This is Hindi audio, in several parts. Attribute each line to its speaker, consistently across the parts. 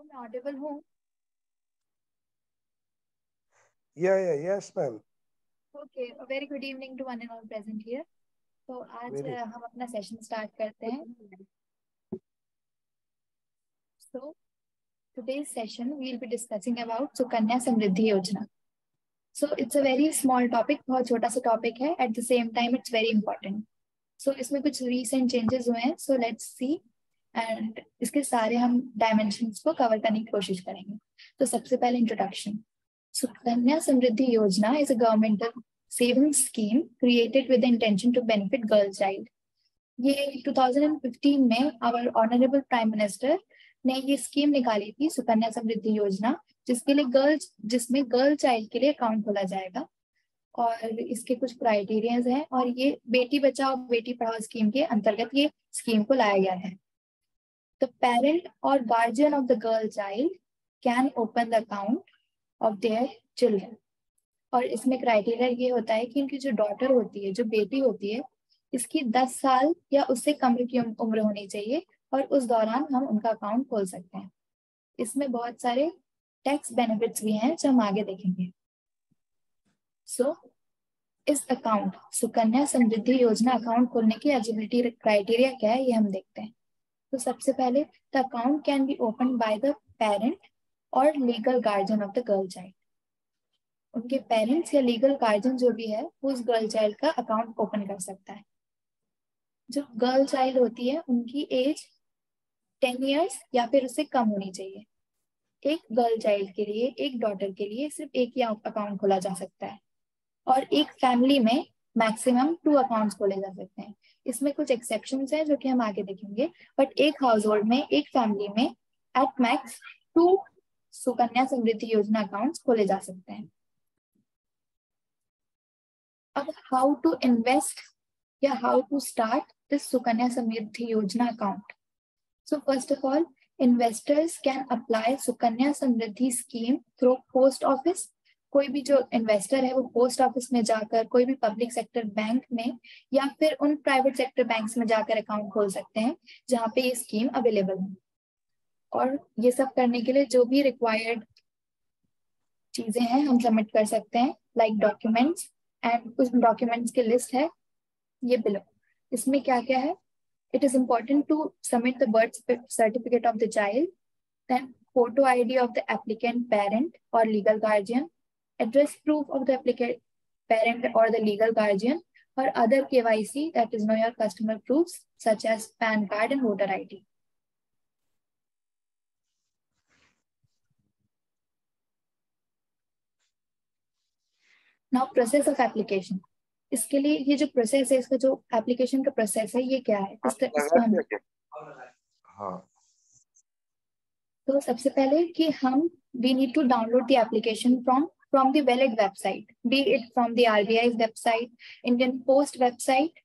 Speaker 1: मैं ऑडिबल हूँ?
Speaker 2: Yes, ma'am.
Speaker 1: Okay, very good evening to one and all present here. तो आज
Speaker 2: Very.
Speaker 1: हम अपना सेशन स्टार्ट करते हैं। सो today's session we'll be discussing about Sukanya Samriddhi योजना। So it's a very small topic, बहुत छोटा सा टॉपिक है, at the same time it's very important. So इसमें कुछ recent changes हुए हैं, so let's see and इसके सारे हम dimensions को कवर करने की कोशिश करेंगे। तो सबसे पहले इंट्रोडक्शन। सुकन्या समृद्धि योजना is a governmental savings scheme created with the intention to benefit girl child. ये 2015 में our honorable prime minister ने ये स्कीम निकाली थी, सुकन्या समृद्धि योजना, जिसमें गर्ल चाइल्ड के लिए अकाउंट खोला जाएगा और इसके कुछ क्राइटेरियाज हैं और ये बेटी बचाओ बेटी पढ़ाओ स्कीम के अंतर्गत ये स्कीम को लाया गया है। द पेरेंट और guardian of the girl child can open the account of their children. और इसमें क्राइटेरिया ये होता है कि इनकी जो डॉटर होती है, जो बेटी होती है, इसकी 10 साल या उससे कम की उम्र होनी चाहिए और उस दौरान हम उनका अकाउंट खोल सकते हैं। इसमें बहुत सारे टैक्स बेनिफिट्स भी हैं जो हम आगे देखेंगे। सो इस अकाउंट सुकन्या समृद्धि योजना अकाउंट खोलने की एलिजिबिलिटी क्राइटेरिया क्या है, ये हम देखते हैं। तो सबसे पहले the account can be open by the parent और legal guardian of the girl child. उनके पेरेंट्स या लीगल गार्जियन जो भी है वो उस गर्ल चाइल्ड का अकाउंट ओपन कर सकता है। जो गर्ल चाइल्ड होती है उनकी एज 10 इयर्स या फिर उससे कम होनी चाहिए। एक गर्ल चाइल्ड के लिए, एक डॉटर के लिए सिर्फ एक ही अकाउंट खोला जा सकता है और एक फैमिली में मैक्सिमम 2 अकाउंट्स खोले जा सकते हैं। इसमें कुछ एक्सेप्शंस हैं जो कि हम आगे देखेंगे, बट एक हाउस होल्ड में, एक फैमिली में एट मैक्स 2 सुकन्या समृद्धि योजना अकाउंट्स खोले जा सकते हैं। अब हाउ टू इन्वेस्ट या how to start this Sukanya Samriddhi Yojana account. So first of all, investors can apply Sukanya Samriddhi scheme through post office. कोई भी जो इन्वेस्टर है वो पोस्ट ऑफिस में जाकर, कोई भी पब्लिक सेक्टर बैंक में या फिर उन प्राइवेट सेक्टर बैंक्स में जाकर अकाउंट खोल सकते हैं जहाँ पे ये स्कीम अवेलेबल है। और ये सब करने के लिए जो भी रिक्वायर्ड चीजें हैं हम सबमिट कर सकते हैं, लाइक डॉक्यूमेंट्स, एंड कुछ डॉक्यूमेंट्स की लिस्ट है ये बिलो। इसमें क्या क्या है? It is important to submit the birth certificate of the child, then photo ID of the applicant parent or legal guardian, address proof of the applicant parent or the legal guardian, or other KYC, that is know your customer proofs such as PAN card and voter ID. Now process of application. इसके लिए ये जो प्रोसेस है, इसका जो एप्लीकेशन का प्रोसेस है ये क्या है, इसको हम तो सबसे पहले कि हम we need to download the application from the valid website, be it from the RBI's website, Indian Post website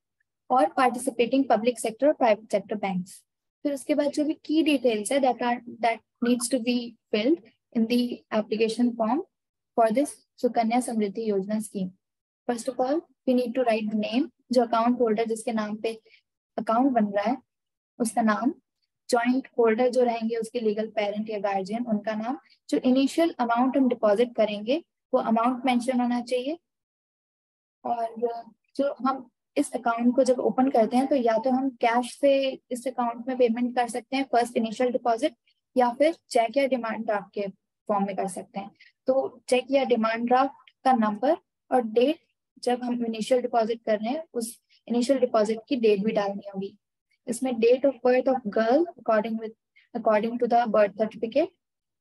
Speaker 1: or participating public sector or private sector banks. फिर उसके बाद जो भी key details है that needs to be filled in the application form for this Sukanya Samriddhi योजना scheme. First of all, we need to write the name, जो account holder जिसके नाम पे account बन रहा है उसका नाम, जॉइंट होल्डर जो रहेंगे उसके लीगल पेरेंट या गार्जियन उनका नाम, जो इनिशियल अमाउंट हम डिपॉजिट करेंगे वो अमाउंट मेंशन होना चाहिए। और जो हम इस अकाउंट को जब ओपन करते हैं तो या तो हम कैश से इस अकाउंट में पेमेंट कर सकते हैं फर्स्ट इनिशियल डिपॉजिट, या फिर चेक या डिमांड ड्राफ्ट के फॉर्म में कर सकते हैं। तो चेक या डिमांड ड्राफ्ट का नंबर और डेट जब हम इनिशियल डिपॉजिट कर रहे हैं उस इनिशियल डिपॉजिट की डेट भी डालनी होगी। इसमें date of birth of girl according to the birth certificate,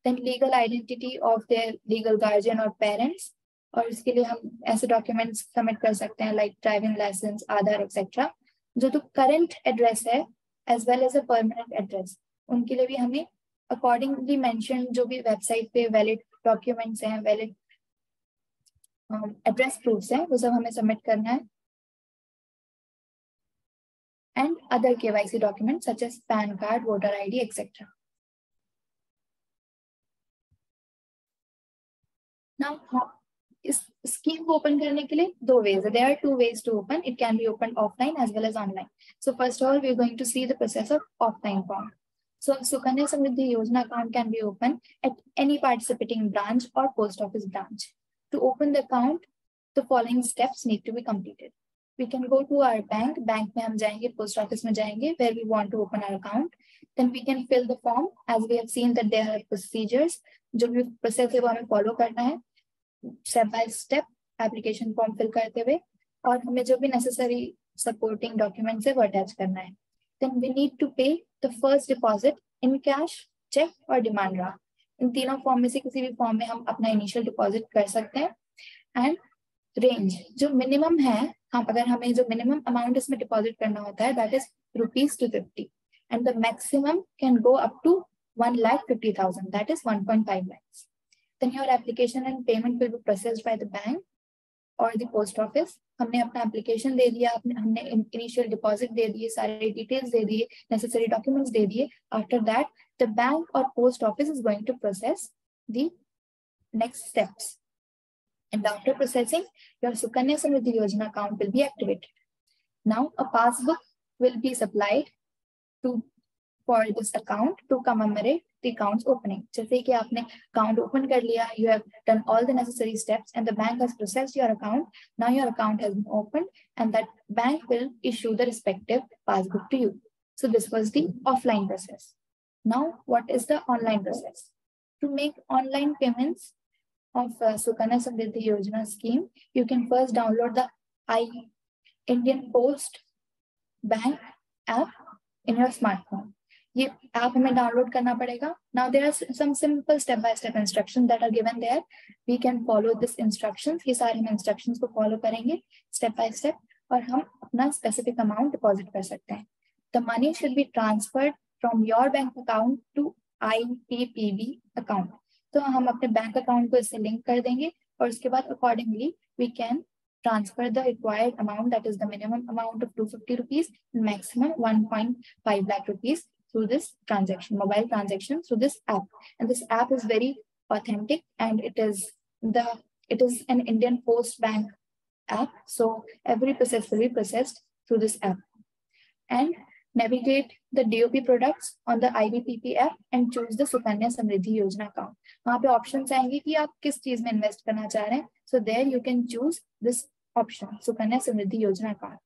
Speaker 1: then legal identity of their legal guardian और पेरेंट्स, और इसके लिए हम ऐसे डॉक्यूमेंट्स सबमिट कर सकते हैं like driving licence, Aadhaar etcetera. जो तो करंट एड्रेस है as well as a permanent address, उनके लिए भी हमें अकॉर्डिंगली मेंशन जो भी वेबसाइट पे वैलिड डॉक्यूमेंट्स हैं, वैलिड एड्रेस प्रूफ्स हैं, वो सब हमें सबमिट करना है। And other KYC documents such as PAN card, voter ID, etc. Now, इस स्कीम को ओपन करने के लिए 2 ways है. There are 2 ways to open. It can be opened offline as well as online. So first of all, we are going to see the process of offline form. So Sukanya Samriddhi Yojana account can be opened at any participating branch or post office branch. To open the account, the following steps need to be completed. We can go to our bank में हम जाएंगे, post office में जाएंगे, where we want to open our account. Then we can fill the form, as we have seen that there are procedures. जो भी process है वो हमें follow करना है, step by step application form fill करते हुए, और हमें जो भी necessary supporting documents है वो attach करना है. Then we need to pay the first deposit in cash, check और demand draft. इन तीनों फॉर्म में से किसी भी फॉर्म में हम अपना इनिशियल डिपॉजिट कर सकते हैं. एंड रेंज जो मिनिमम है, हम अगर हमें जो मिनिमम अमाउंट इसमें डिपॉजिट करना होता है that is ₹250 and the maximum can go up to 1,50,000, that is 1.5 lakhs. Then your application and payment will be processed by the bank और द पोस्ट ऑफिस. हमने अपना एप्लीकेशन दे दिया, हमने इनिशियल डिपॉजिट दे दिए, सारे डिटेल्स दे दिए, नेसेसरी डॉक्यूमेंट्स दे दिए. आफ्टर दैट द बैंक और post office is going to process the next steps. And after processing, your Sukanya Samriddhi Yojana account will be activated. Now a passbook will be supplied for this account to commemorate the account's opening. जैसे कि आपने account open कर लिया, you have done all the necessary steps and the bank has processed your account. Now your account has been opened and that bank will issue the respective passbook to you. So this was the offline process. Now what is the online process? To make online payments of Sukanya Samriddhi Yojana scheme, you can first download the Indian Post Bank app in your smartphone. ये ऐप हमें डाउनलोड करना पड़ेगा. Now there are some simple step by step instructions that are given there. We can follow this instructions. ये सारे हम instructions को follow करेंगे step by step और हम अपना specific amount deposit कर सकते हैं. The money should be transferred from your bank account to IPPB account. तो हम अपने बैंक अकाउंट को इससे लिंक कर देंगे और उसके बाद accordingly we can transfer the required amount that is the minimum amount of ₹250 maximum 1.5 lakh rupees through this transaction, mobile transaction through this app. And this app is very authentic and it is an Indian Post Bank app. So every process will be processed through this app. And navigate the DOP products on the IBPP app and choose the Sukanya Samriddhi Yojana account. वहाँ पे options आएंगे कि आप किस चीज में invest करना चाह रहे हैं. So there you can choose this option, Sukanya Samriddhi Yojana account.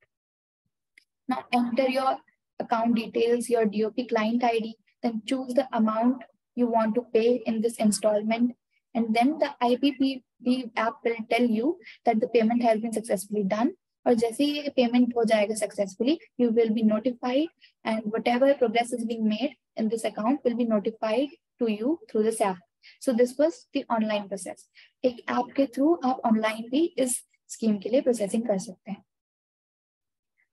Speaker 1: Now enter your account details, your DOP client ID, then choose the amount you want to pay in this installment, and then the IBPP app will tell you that the payment has been successfully done. और जैसे ही पेमेंट हो जाएगा successfully, you will be notified and whatever progress is being made in this account will be notified to you through this app. So this was the online process. एक ऐप के थ्रू आप ऑनलाइन भी इस स्कीम के लिए प्रोसेसिंग कर सकते हैं.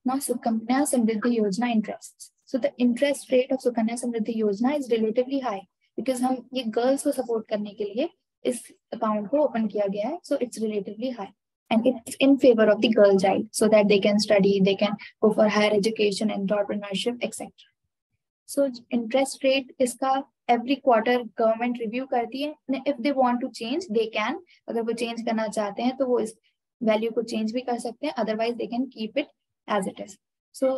Speaker 1: Now Sukanya Samriddhi Yojana interest. So the interest rate of Sukanya Samriddhi Yojana is relatively high because हम ये गर्ल्स को सपोर्ट करने के लिए इस अकाउंट को ओपन किया गया है. So it's relatively high. And it's in favor of the girl child so that they can study, they can go for higher education, entrepreneurship, etc. So interest rate इसका every quarter government review करती है. If they want to change, they can. अगर वो change करना चाहते हैं तो वो इस value को change भी कर सकते हैं. Otherwise, they can keep it as it is. So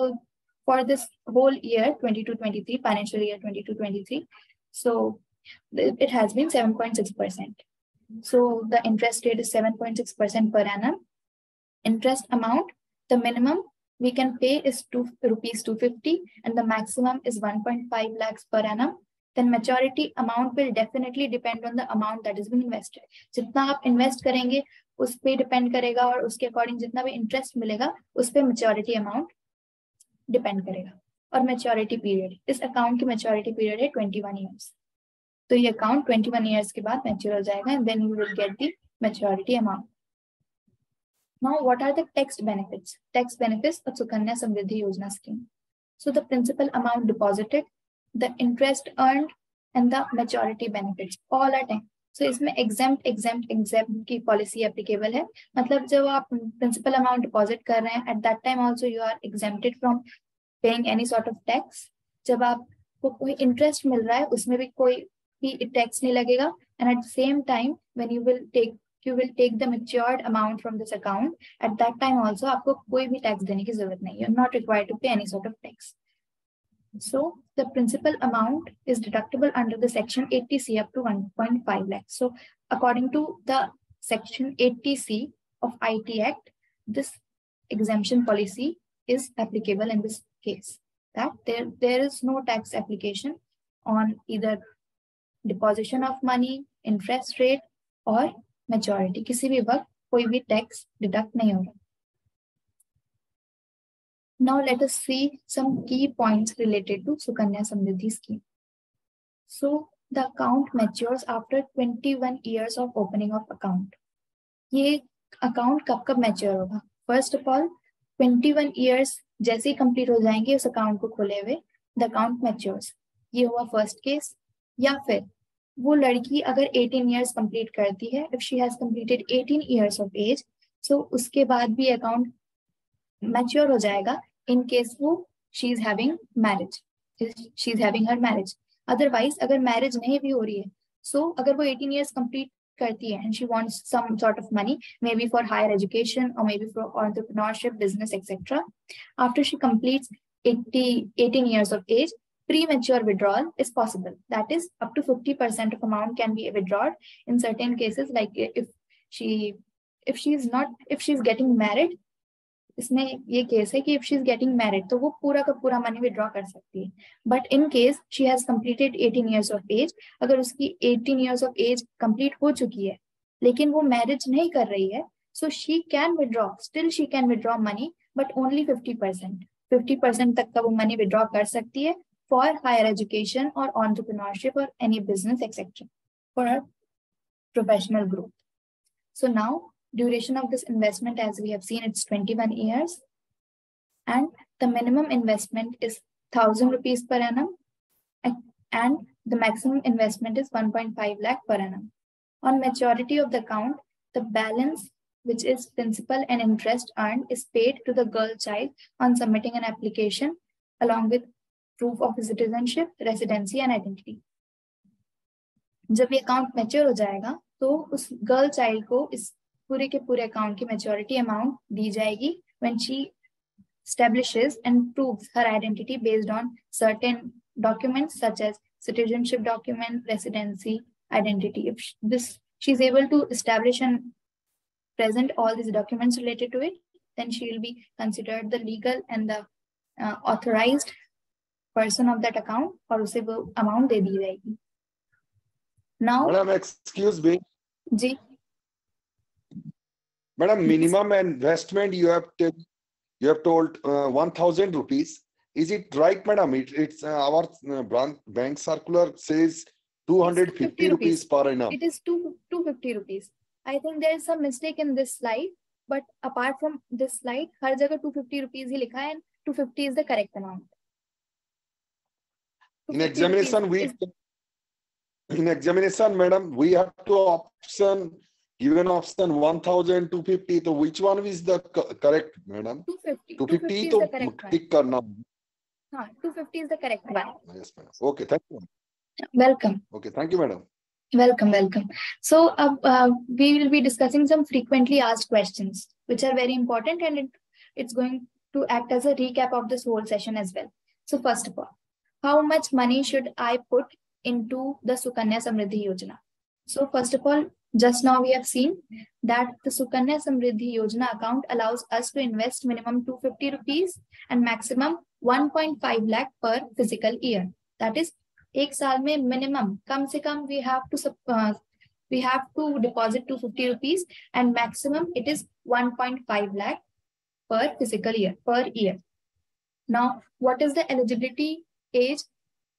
Speaker 1: for this whole year 22-23, financial year 22-23, so it has been 7.6%. So the interest rate is 7.6% per annum. Interest amount, the minimum we can pay is ₹250 and the maximum is 1.5 lakhs per annum. Then maturity amount will definitely depend on the amount that is being invested. जितना आप invest करेंगे उस पे depend करेगा और उसके according जितना भी interest मिलेगा उस पे maturity amount depend करेगा. और maturity period, इस account की maturity period है 21 years. तो ये अकाउंट 21 years के बाद मैच्योर हो जाएगा and then you will get the maturity amount. Now what are the tax benefits? Tax benefits of Sukanya Samriddhi Yojana scheme. So the principal amount deposited, the interest earned and the maturity benefits all are tax. So इसमें exempt की policy applicable है. मतलब जब आप principal amount deposit कर रहे हैं at that time also you are exempted from paying any sort of tax. जब आपको कोई interest मिल रहा है उसमें भी कोई tax नहीं लगेगा. And at the same time when you will take the matured amount from this account, at that time also आपको कोई भी tax देने की जरूरत नहीं. You're not required to pay any sort of tax. So the principal amount is deductible under the section 80C up to 1.5 lakhs. So according to the section 80C of IT Act, this exemption policy is applicable in this case. That there is no tax application on either deposition of money, interest rate और maturity. किसी भी वक्त कोई भी tax deduct नहीं होगा. Now let us see some key points related to Sukanya Samriddhi scheme. So the account matures after 21 years of opening of account. ये account कब mature होगा? First of all, 21 years जैसे ही complete हो जाएंगे उस account को खोले हुए, the account matures. ये हुआ first case. या फिर वो लड़की अगर 18 years complete करती है, if she has completed 18 years of age, so उसके बाद भी account mature हो जाएगा in case वो she is having marriage, she is having her marriage. Otherwise अगर marriage नहीं भी हो रही है, so अगर वो 18 years complete करती है and she wants some sort of money, maybe for higher education or maybe for entrepreneurship, business, etc. After she completes 18 years of age, premature withdrawal is possible. That is, up to 50% of amount can be withdrawn in certain cases, like if she's getting married. इसमें ये केस है कि if she is getting married तो वो पूरा का पूरा मनी विड्रॉ कर सकती है. But in case she has completed 18 years of age, अगर उसकी 18 years of age complete हो चुकी है लेकिन वो मैरिज नहीं कर रही है, so she can withdraw money but only 50% तक का वो मनी विड्रॉ कर सकती है for higher education or entrepreneurship or any business etc. for her professional growth. So now duration of this investment, as we have seen, it's 21 years, and the minimum investment is 1,000 rupees per annum, and the maximum investment is 1.5 lakh per annum. On maturity of the account, the balance, which is principal and interest earned, is paid to the girl child on submitting an application along with proof of citizenship, residency and identity. जब ये अकाउंट मैच्योर हो जाएगा तो उस गर्ल चाइल्ड को इस पूरे के पूरे अकाउंट की मैच्योरिटी अमाउंट दी जाएगी when she establishes and proves her identity based on certain documents such as citizenship document, residency, identity. If she is able to establish and present all these documents related to it, then she will be considered the legal and the authorized person of that account और उसे वो amount दे दी जाएगी. Now,
Speaker 3: Madam, excuse me.
Speaker 1: Ji.
Speaker 3: Madam, minimum investment you have told 1,000 rupees. Is it right, madam? It's our bank circular says 250 rupees per annum.
Speaker 1: It is 250 rupees. I think there is some mistake in this slide, but apart from this slide, हर जगह 250 rupees ही लिखा है and 250 is the correct amount.
Speaker 3: In examination, madam, we have to given option 1,250. So which one is the correct, madam? 250
Speaker 1: is the correct one.
Speaker 3: Tick karna.
Speaker 1: 250 is the correct one.
Speaker 3: Yes, madam. Okay, thank you.
Speaker 1: Welcome.
Speaker 3: Okay, thank you, madam.
Speaker 1: Welcome. So we will be discussing some frequently asked questions, which are very important, and it's going to act as a recap of this whole session as well. So first of all, how much money should I put into the Sukanya Samriddhi Yojana? So first of all, just now we have seen that the Sukanya Samriddhi Yojana account allows us to invest minimum 250 rupees and maximum 1.5 lakh per physical year. That is, एक साल में minimum कम से कम we have to deposit 250 rupees and maximum it is 1.5 lakh per physical year per year. Now, what is the eligibility age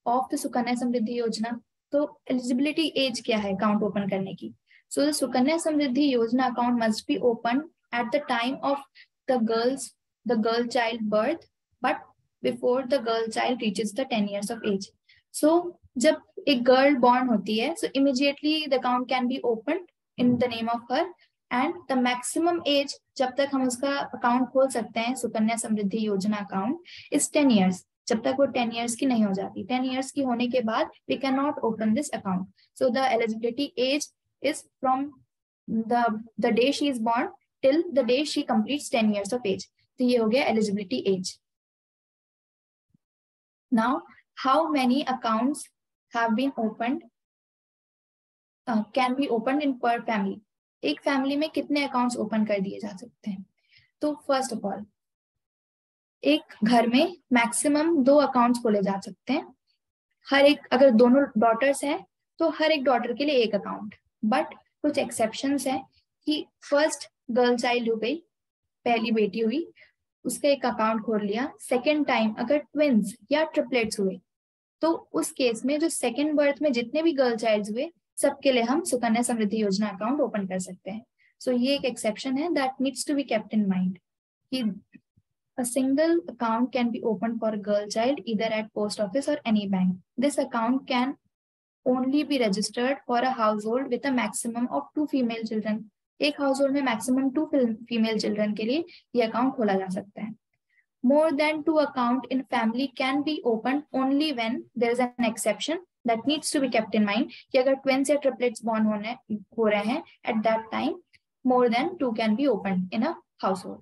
Speaker 1: of the Sukanya Samriddhi Yojana? तो eligibility age क्या है account open करने की? So the Sukanya Samriddhi Yojana account must be opened at the time of the girl child birth, but before the girl child reaches the 10 years of age. So जब एक girl born होती है, so immediately the account can be opened in the name of her, and the maximum age जब तक हम उसका account खोल सकते हैं सुकन्या समृद्धि योजना account is 10 years. जब तक वो 10 years की नहीं हो जाती, 10 years की होने के बाद we cannot open this account. So the eligibility age is from the day she is born till the day she completes 10 years of age. तो ये हो गया eligibility age. Now, how many accounts have been opened, can be opened in per family? एक फैमिली में कितने अकाउंट्स ओपन कर दिए जा सकते हैं? तो फर्स्ट ऑफ ऑल, एक घर में मैक्सिमम 2 अकाउंट्स खोले जा सकते हैं. हर एक, अगर दोनों डॉटर्स हैं तो हर एक डॉटर के लिए एक अकाउंट. बट कुछ एक्सेप्शंस हैं कि फर्स्ट गर्ल चाइल्ड हो गई, पहली बेटी हुई, उसका एक अकाउंट खोल लिया. सेकेंड टाइम अगर ट्विंस या ट्रिपलेट्स हुए तो उस केस में जो सेकेंड बर्थ में जितने भी गर्ल चाइल्ड हुए सबके लिए हम सुकन्या समृद्धि योजना अकाउंट ओपन कर सकते हैं. सो ये एक एक्सेप्शन है that needs to be kept in mind कि a single account can be opened for a girl child either at post office or any bank. This account can only be registered for a household with a maximum of 2 female children. एक हाउसहोल्ड में मैक्सिमम 2 फीमेल चिल्ड्रन के लिए ये अकाउंट खोला जा सकता है. More than 2 account in family can be opened only when there is an exception that needs to be kept in mind कि अगर twins या triplets born हो रहे हैं at that time, more than 2 can be opened in a household.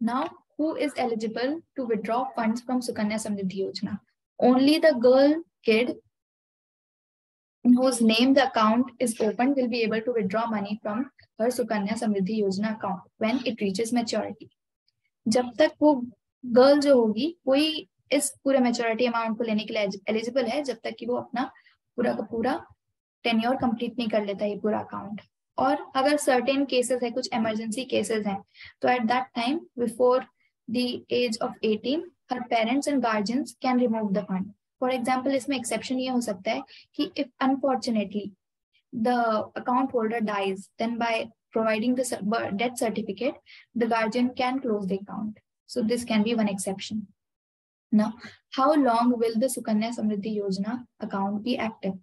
Speaker 1: Now, who is eligible to withdraw funds from Sukanya Samriddhi Yojana? Only the girl kid in whose name the account is open will be able to withdraw money from her Sukanya Samriddhi Yojana account when it reaches maturity. जब तक वो गर्ल जो होगी वही इस पूरे मेच्योरिटी अमाउंट को लेने के लिए एलिजिबल है, जब तक कि वो अपना पूरा का पूरा टेन्योर कंप्लीट नहीं कर लेता ये पूरा अकाउंट. और अगर सर्टेन केसेस है, कुछ इमरजेंसी केसेस हैं, तो at that time before the age of 18 her parents and guardians can remove the fund. For example, इसमें एक्सेप्शन ये हो सकता है कि if unfortunately the account holder dies, then by providing the death certificate, the guardian can close the account. So this can be one exception. Now, how long will the Sukanya Samriddhi Yojana account be active?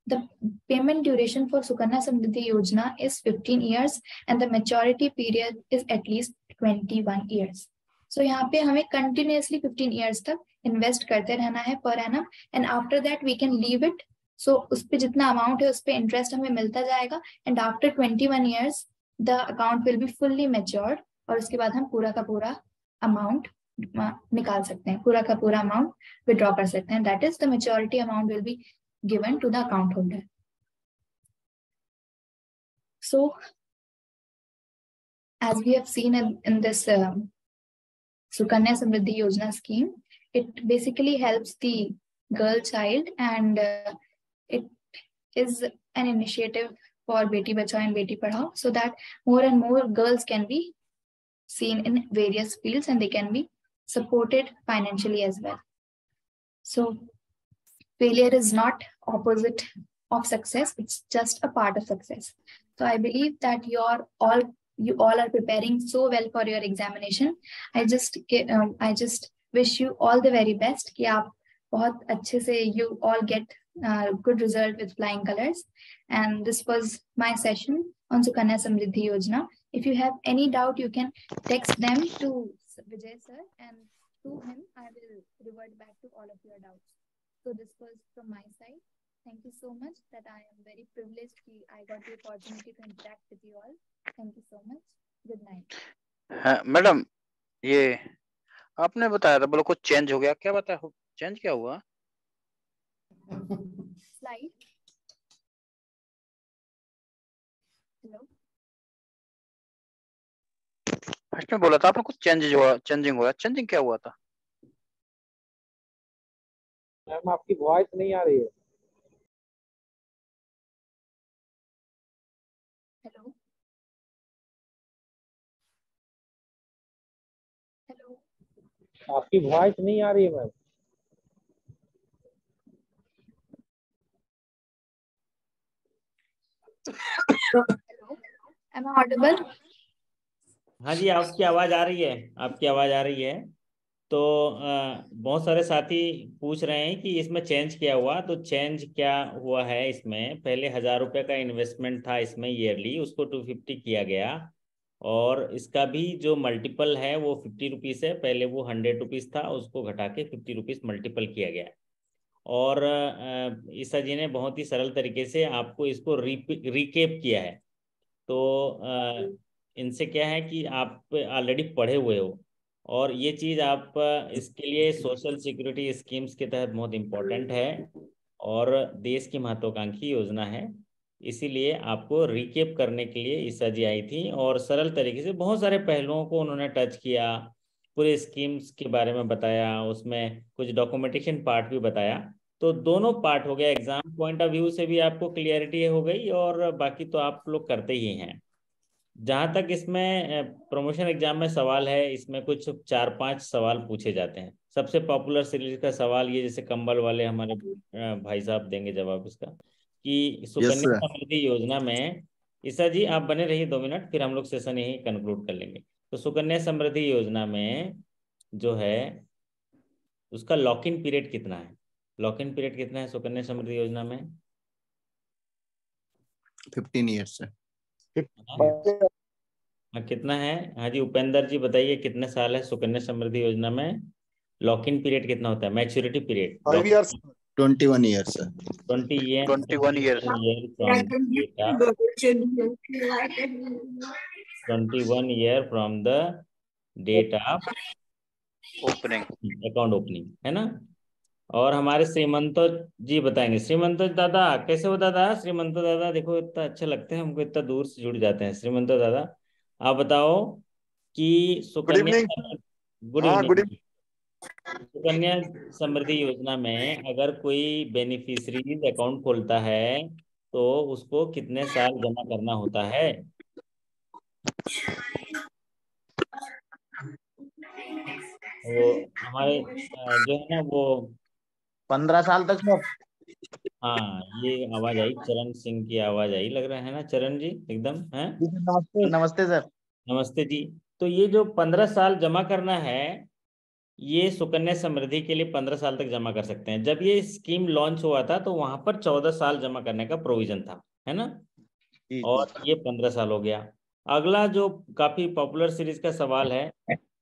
Speaker 1: The payment duration for Sukanya Samriddhi Yojana is 15 years and the maturity period is at least 21 years. So यहाँ पे हमें continuously 15 years तक invest करते रहना है per annum, and after that we can leave it. So उस पे जितना अमाउंट है उस पे इंटरेस्ट हमें मिलता जाएगा, and after 21 years the account will be fully matured, और उसके बाद हम पूरा का पूरा अमाउंट निकाल सकते हैं, पूरा का पूरा अमाउंट विड्रॉ कर सकते हैं. That is the maturity amount will be given to the account holder. So as we have seen in this Sukanya Samriddhi Yojana scheme, it basically helps the girl child, and it is an initiative for Beti Bachao and Beti Padhao, so that more and more girls can be seen in various fields and they can be supported financially as well. So failure is not opposite of success, it's just a part of success. So I believe that you all are preparing so well for your examination. I just wish you all the very best कि आप बहुत अच्छे से you all get good result with flying colors. And this was my session on Sukanya Samriddhi Yojana. If you have any doubt, you can text them to Vijay sir, and to him I will revert back to all of your doubts. So this was from my side. Thank you so much that I am very privileged that I got the opportunity to interact with you all. Thank you so much. Good night.
Speaker 4: हाँ मैडम, ये आपने बताया था बोलो कुछ चेंज हो गया, क्या बताया, चेंज क्या हुआ?
Speaker 1: Slide. Hello.
Speaker 4: फर्स्ट में बोला था आपने कुछ चेंजिंग हुआ, चेंजिंग क्या हुआ था?
Speaker 5: मैम आपकी वॉइस नहीं आ रही है.
Speaker 1: Hello. Hello.
Speaker 5: आपकी वॉइस नहीं आ रही है ma'am.
Speaker 1: Hello. Am I audible?
Speaker 6: हाँ जी, आपकी आवाज आ रही है, आपकी आवाज आ रही है. तो बहुत सारे साथी पूछ रहे हैं कि इसमें चेंज क्या हुआ. तो चेंज क्या हुआ है, इसमें पहले 1000 रुपये का इन्वेस्टमेंट था इसमें ईयरली, उसको 250 किया गया, और इसका भी जो मल्टीपल है वो 50 रुपीज़ है. पहले वो 100 रुपीज़ था, उसको घटा के 50 रुपीज़ मल्टीपल किया गया. और ईसा जी ने बहुत ही सरल तरीके से आपको इसको रिकेप किया है. तो इनसे क्या है कि आप ऑलरेडी पढ़े हुए हो, और ये चीज़ आप इसके लिए सोशल सिक्योरिटी स्कीम्स के तहत बहुत इम्पोर्टेंट है और देश की महत्वाकांक्षी योजना है। इसीलिए आपको रिकेप करने के लिए ईसा जी आई थी और सरल तरीके से बहुत सारे पहलुओं को उन्होंने टच किया, पूरे स्कीम्स के बारे में बताया, उसमें कुछ डॉक्यूमेंटेशन पार्ट भी बताया। तो दोनों पार्ट हो गया, एग्जाम पॉइंट ऑफ व्यू से भी आपको क्लियरिटी हो गई और बाकी तो आप लोग करते ही हैं। जहाँ तक इसमें प्रमोशन एग्जाम में सवाल है, इसमें कुछ 4-5 सवाल पूछे जाते हैं। सबसे पॉपुलर सीरीज का सवाल ये, जैसे कंबल वाले हमारे भाई साहब देंगे जवाब इसका, कि सुकन्या समृद्धि योजना में, ईसा जी आप बने रहिए 2 मिनट, फिर हम लोग सेशन यही कंक्लूड कर लेंगे। तो सुकन्या समृद्धि योजना में जो है उसका लॉक इन पीरियड कितना है? लॉक इन पीरियड कितना है सुकन्या समृद्धि योजना में?
Speaker 7: 15 ईयर्स है।
Speaker 6: हाँ, कितना है? हाँ जी, उपेंद्र जी बताइए कितने साल है सुकन्या समृद्धि योजना में? लॉक इन पीरियड कितना होता है? मैच्योरिटी पीरियड
Speaker 7: 5 years 21 years है।
Speaker 4: 21 years।
Speaker 6: 21 year from the date of
Speaker 4: opening
Speaker 6: account opening, है ना? और हमारे श्रीमंतो जी बताएंगे। श्रीमंतो दादा कैसे हो दादा? श्रीमंतो दादा देखो इतना अच्छे लगते हैं हमको, इतना दूर से जुड़ जाते हैं। श्रीमंतो दादा आप बताओ कि सुकन्या, गुड इवनिंग, सुकन्या समृद्धि योजना में अगर कोई बेनिफिशियरीज अकाउंट खोलता है तो उसको कितने साल जमा करना होता है? वो हमारे जो है ना वो
Speaker 5: 15 साल तक सर।
Speaker 6: हाँ, ये आवाज आई, चरण सिंह की आवाज आई लग रहा है ना चरण जी, एकदम है।
Speaker 5: नमस्ते नमस्ते सर।
Speaker 6: नमस्ते जी। तो ये जो 15 साल जमा करना है, ये सुकन्या समृद्धि के लिए 15 साल तक जमा कर सकते हैं। जब ये स्कीम लॉन्च हुआ था तो वहां पर 14 साल जमा करने का प्रोविजन था, है ना? और ये 15 साल हो गया। अगला जो काफी पॉपुलर सीरीज का सवाल है,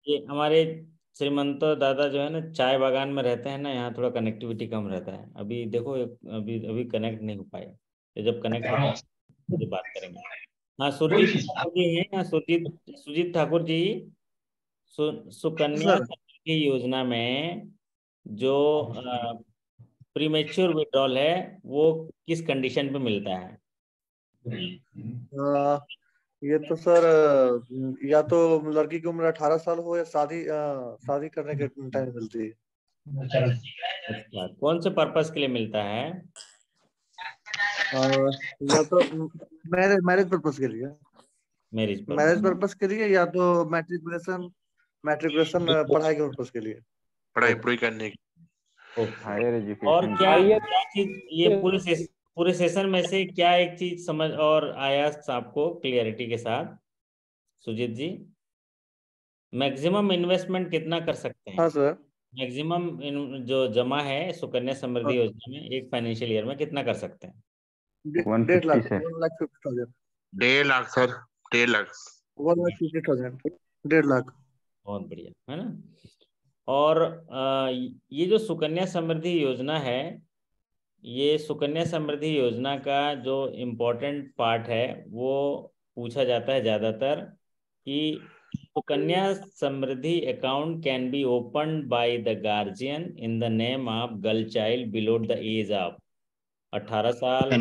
Speaker 6: ये हमारे श्रीमंतो दादा जो है ना चाय बागान में रहते हैं ना, यहाँ थोड़ा कनेक्टिविटी कम रहता है। अभी देखो अभी अभी कनेक्ट नहीं हो पाए, तो जब कनेक्ट हो तो बात करेंगे। हाँ, सुरजीत ठाकुर जी हैं। हाँ, सुजीत ठाकुर जी, सुकन्या समृद्धि योजना में जो प्रीमेच्योर विड्रॉल है वो किस कंडीशन पे मिलता है?
Speaker 8: ये तो सर या तो लड़की की उम्र 18 साल हो या शादी करने के टाइम मिलती है।
Speaker 6: अच्छा, कौन से पर्पस के लिए मिलता है?
Speaker 8: या तो मैरिज पर्पस के लिए, मैरिज पर्पस के लिए, या तो मैट्रिकुलेशन पढ़ाई के पर्पस के लिए,
Speaker 9: पढ़ाई करने की।
Speaker 6: Higher education. और क्या चीज ये पूरे सेशन में से क्या एक चीज समझ और आया आपको क्लियरिटी के साथ? सुजीत जी, मैक्सिमम इन्वेस्टमेंट कितना कर सकते हैं?
Speaker 8: हाँ सर।
Speaker 6: मैक्सिमम जो जमा है सुकन्या समृद्धि योजना में एक फाइनेंशियल ईयर में कितना कर सकते हैं?
Speaker 8: 1.5 लाख, 1,50,000।
Speaker 9: 1.5 लाख सर, 1.5 लाख,
Speaker 8: 1,50,000, 1.5 लाख।
Speaker 6: बहुत बढ़िया, है ना? और ये जो सुकन्या समृद्धि योजना है, ये सुकन्या समृद्धि योजना का जो इम्पोर्टेंट पार्ट है वो पूछा जाता है ज्यादातर, कि Sukanya Samriddhi account can be open by the guardian in the name of girl child below the age of 18 साल,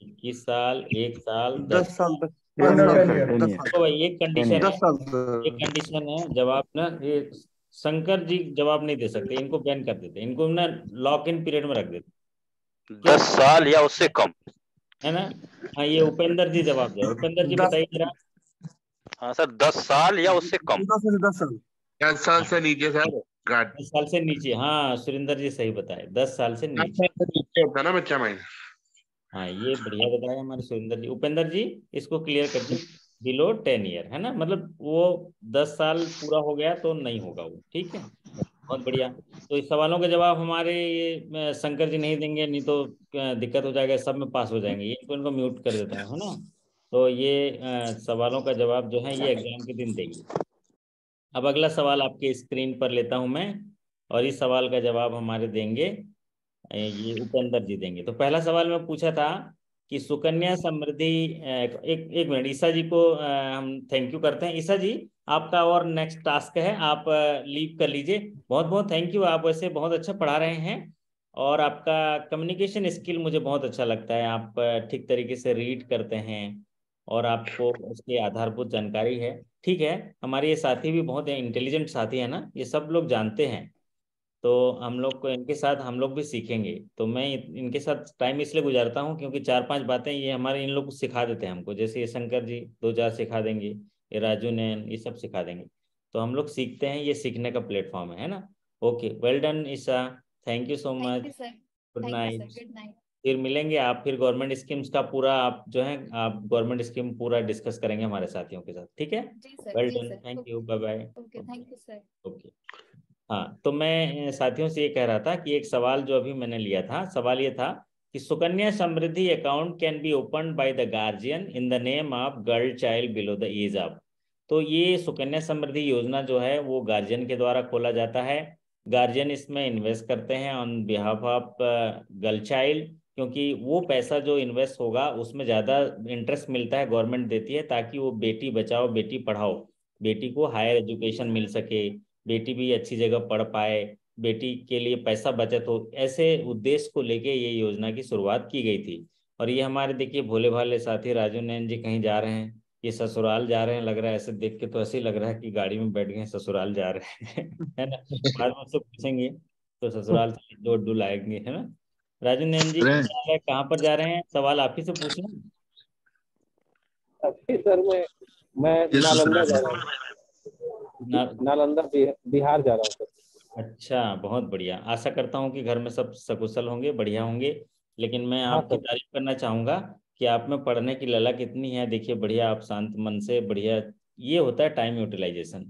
Speaker 6: 21 साल, 1 साल, 10
Speaker 8: साल तक।
Speaker 6: तो भाई एक कंडीशन है, जवाब ना ये शंकर जी जवाब नहीं दे सकते, इनको बैन कर देते, इनको ना लॉक इन पीरियड में रख देते।
Speaker 4: 10 साल या उससे कम,
Speaker 6: है ना? हाँ, ये उपेंद्र जी जवाब दे। उपेंद्र जी बताइए जरा।
Speaker 4: हाँ सर, 10 साल या उससे कम।
Speaker 9: 10 साल से नीचे सर।
Speaker 6: 10 साल से नीचे, हाँ सुरेंद्र जी सही बताए, 10 साल से नीचे
Speaker 9: होता ना बच्चा माइन।
Speaker 6: हाँ, ये बढ़िया बताया हमारे सुरेंद्र जी। उपेंद्र जी इसको क्लियर कर दीजिए, बिलो 10 ईयर, है ना? मतलब वो 10 साल पूरा हो गया तो नहीं होगा वो, ठीक है? बहुत बढ़िया। तो इस सवालों के जवाब हमारे ये शंकर जी नहीं देंगे, नहीं तो दिक्कत हो जाएगा, सब में पास हो जाएंगे। ये इनको म्यूट कर देता है ना? तो ये सवालों का जवाब जो है ये एग्जाम के दिन देंगे। अब अगला सवाल आपके स्क्रीन पर लेता हूं मैं, और इस सवाल का जवाब हमारे देंगे ये उपेंद्र जी देंगे। तो पहला सवाल मैं पूछा था कि सुकन्या समृद्धि एक मिनट, ईसा जी को हम थैंक यू करते हैं। ईसा जी, आपका और नेक्स्ट टास्क है, आप लीव कर लीजिए। बहुत बहुत थैंक यू, आप वैसे बहुत अच्छा पढ़ा रहे हैं और आपका कम्युनिकेशन स्किल मुझे बहुत अच्छा लगता है। आप ठीक तरीके से रीड करते हैं और आपको उसकी आधारभूत जानकारी है। ठीक है, हमारे ये साथी भी बहुत इंटेलिजेंट साथी है ना, ये सब लोग जानते हैं, तो हम लोग को इनके साथ हम लोग भी सीखेंगे। तो मैं इनके साथ टाइम इसलिए गुजारता हूँ क्योंकि 4-5 बातें ये हमारे इन लोग को सिखा देते हैं हमको, जैसे ये शंकर जी 2-4 सिखा देंगे, ये राजू नैन ये सब सिखा देंगे, तो हम लोग सीखते हैं, ये सीखने का प्लेटफॉर्म है ना। Okay, well done Isha, thank you so
Speaker 1: thank
Speaker 6: much,
Speaker 1: you sir.
Speaker 6: Good
Speaker 1: thank you
Speaker 6: night.
Speaker 1: Sir, good night.
Speaker 6: फिर मिलेंगे, आप फिर गवर्नमेंट स्कीम्स का पूरा आप जो है आप गवर्नमेंट स्कीम पूरा डिस्कस करेंगे हमारे साथियों के साथ, ठीक है।
Speaker 1: जी सर,
Speaker 6: वेल
Speaker 1: जी
Speaker 6: done,
Speaker 1: sir.
Speaker 6: Thank you, bye bye.
Speaker 1: Okay, thank you sir.
Speaker 6: Okay, हाँ, तो मैं साथियों से ये कह रहा था कि एक सवाल जो अभी मैंने लिया था, सवाल ये था कि Sukanya Samriddhi account can be open by the guardian in the name of girl child below the age of. तो ये सुकन्या समृद्धि योजना जो है वो गार्जियन के द्वारा खोला जाता है। गार्जियन इसमें इन्वेस्ट करते हैं on behalf of girl child, क्योंकि वो पैसा जो इन्वेस्ट होगा उसमें ज़्यादा इंटरेस्ट मिलता है, गवर्नमेंट देती है, ताकि वो बेटी बचाओ बेटी पढ़ाओ, बेटी को हायर एजुकेशन मिल सके, बेटी भी अच्छी जगह पढ़ पाए, बेटी के लिए पैसा बचत हो, ऐसे उद्देश्य को लेके ये योजना की शुरुआत की गई थी। और ये हमारे देखिए भोले भाले साथी राजू नैन जी कहीं जा रहे हैं, ये ससुराल जा रहे हैं, लग रहा है ऐसे देख के तो ऐसे ही लग रहा है कि गाड़ी में बैठ गए ससुराल जा रहे हैं है ना, बाद में उससे पूछेंगे तो ससुराल से दो डुल लाएंगे, है ना। राजू नैन जी
Speaker 9: अरे
Speaker 6: क्या है, कहाँ पर जा रहे हैं, सवाल आप ही से पूछना।
Speaker 10: अभी सर मैं
Speaker 9: ये
Speaker 10: नालंदा जा
Speaker 9: ससुराल
Speaker 10: रहा हूँ।
Speaker 6: ना,
Speaker 10: नालंदा बिहार जा रहा हूँ सर।
Speaker 6: अच्छा, बहुत बढ़िया, आशा करता हूँ कि घर में सब सकुशल होंगे, बढ़िया होंगे। लेकिन मैं
Speaker 10: हाँ
Speaker 6: आपकी
Speaker 10: सर।
Speaker 6: तारीफ करना चाहूँगा कि आप में पढ़ने की ललक कितनी है, देखिए बढ़िया, आप शांत मन से बढ़िया, ये होता है टाइम यूटिलाइजेशन,